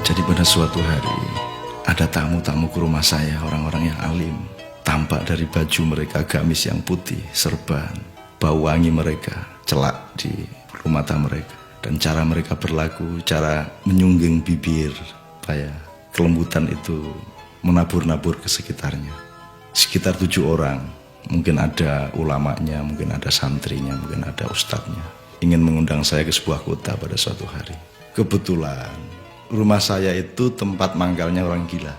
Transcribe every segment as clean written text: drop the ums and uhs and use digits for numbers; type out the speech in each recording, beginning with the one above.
Jadi pada suatu hari ada tamu-tamu ke rumah saya, orang-orang yang alim. Tampak dari baju mereka gamis yang putih, serban, bau wangi mereka, celak di mata mereka. Dan cara mereka berlaku, cara menyungging bibir, kelembutan itu menabur-nabur ke sekitarnya. Sekitar 7 orang, mungkin ada ulamanya, mungkin ada santrinya, mungkin ada ustadznya, ingin mengundang saya ke sebuah kota pada suatu hari. Kebetulan rumah saya itu tempat mangkalnya orang gila.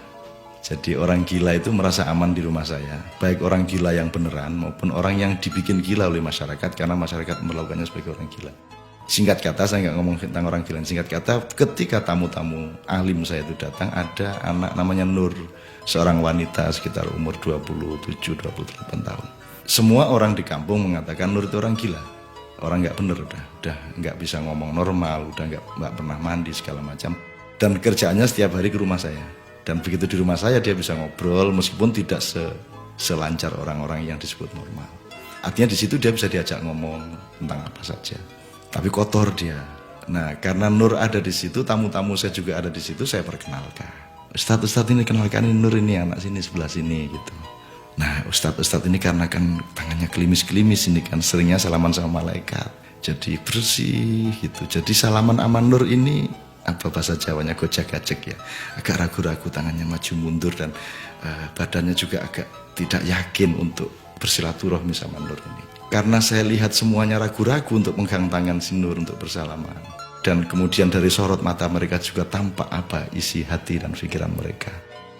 Jadi orang gila itu merasa aman di rumah saya, baik orang gila yang beneran maupun orang yang dibikin gila oleh masyarakat karena masyarakat melakukannya sebagai orang gila. Singkat kata, saya nggak ngomong tentang orang gila. Singkat kata, ketika tamu-tamu alim saya itu datang, ada anak namanya Nur, seorang wanita sekitar umur 27-28 tahun. Semua orang di kampung mengatakan Nur itu orang gila, orang nggak bener, udah nggak bisa ngomong normal, udah nggak pernah mandi segala macam. Dan kerjaannya setiap hari ke rumah saya. Dan begitu di rumah saya dia bisa ngobrol meskipun tidak selancar orang-orang yang disebut normal. Artinya di situ dia bisa diajak ngomong tentang apa saja. Tapi kotor dia. Nah, karena Nur ada di situ, tamu-tamu saya juga ada di situ, saya perkenalkan. Ustadz ini kenalkan, ini Nur, ini anak sini sebelah sini gitu. Nah, Ustadz ini karena kan tangannya kelimis-kelimis ini kan seringnya salaman sama malaikat. Jadi bersih gitu. Jadi salaman sama Nur ini apa bahasa Jawanya gojek-gajek ya, agak ragu-ragu, tangannya maju mundur dan badannya juga agak tidak yakin untuk bersilaturahmi sama Nur ini. Karena saya lihat semuanya ragu-ragu untuk megang tangan si Nur untuk bersalaman. Dan kemudian dari sorot mata mereka juga tampak apa isi hati dan pikiran mereka.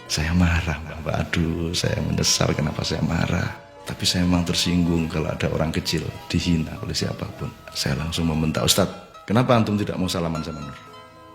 Saya marah, Mbak. Aduh, saya menyesal kenapa saya marah. Tapi saya memang tersinggung kalau ada orang kecil dihina oleh siapapun. Saya langsung membentak, Ustadz, kenapa antum tidak mau salaman sama Nur?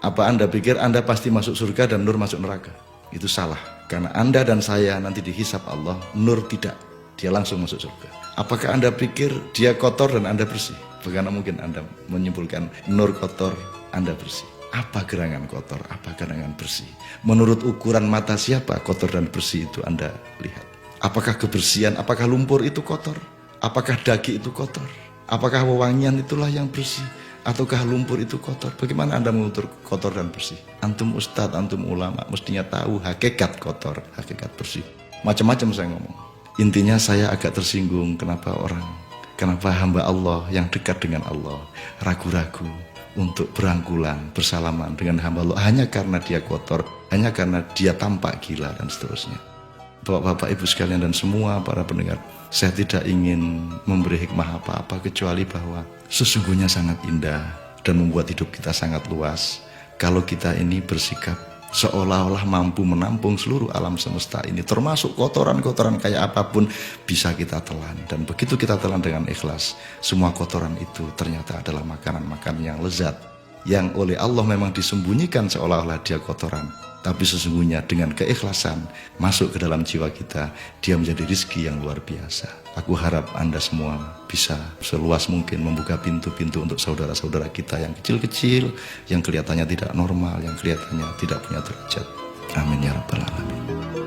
Apa Anda pikir Anda pasti masuk surga dan Nur masuk neraka? Itu salah. Karena Anda dan saya nanti dihisap Allah, Nur tidak. Dia langsung masuk surga. Apakah Anda pikir dia kotor dan Anda bersih? Bagaimana mungkin Anda menyimpulkan Nur kotor, Anda bersih? Apa gerangan kotor, apa gerangan bersih? Menurut ukuran mata siapa kotor dan bersih itu Anda lihat? Apakah kebersihan, apakah lumpur itu kotor? Apakah daging itu kotor? Apakah wewangian itulah yang bersih? Ataukah lumpur itu kotor? Bagaimana Anda mengukur kotor dan bersih? Antum ustadz, antum ulama mestinya tahu hakikat kotor, hakikat bersih. Macam-macam saya ngomong. Intinya saya agak tersinggung kenapa hamba Allah yang dekat dengan Allah ragu-ragu untuk berangkulan, bersalaman dengan hamba Allah hanya karena dia kotor, hanya karena dia tampak gila dan seterusnya. Bapak-bapak, ibu sekalian dan semua para pendengar, saya tidak ingin memberi hikmah apa-apa kecuali bahwa sesungguhnya sangat indah dan membuat hidup kita sangat luas kalau kita ini bersikap seolah-olah mampu menampung seluruh alam semesta ini, termasuk kotoran-kotoran kayak apapun bisa kita telan. Dan begitu kita telan dengan ikhlas, semua kotoran itu ternyata adalah makanan-makanan yang lezat, yang oleh Allah memang disembunyikan seolah-olah dia kotoran, tapi sesungguhnya dengan keikhlasan masuk ke dalam jiwa kita, dia menjadi rizki yang luar biasa. Aku harap Anda semua bisa seluas mungkin membuka pintu-pintu untuk saudara-saudara kita yang kecil-kecil, yang kelihatannya tidak normal, yang kelihatannya tidak punya derajat. Amin ya rabbal alamin.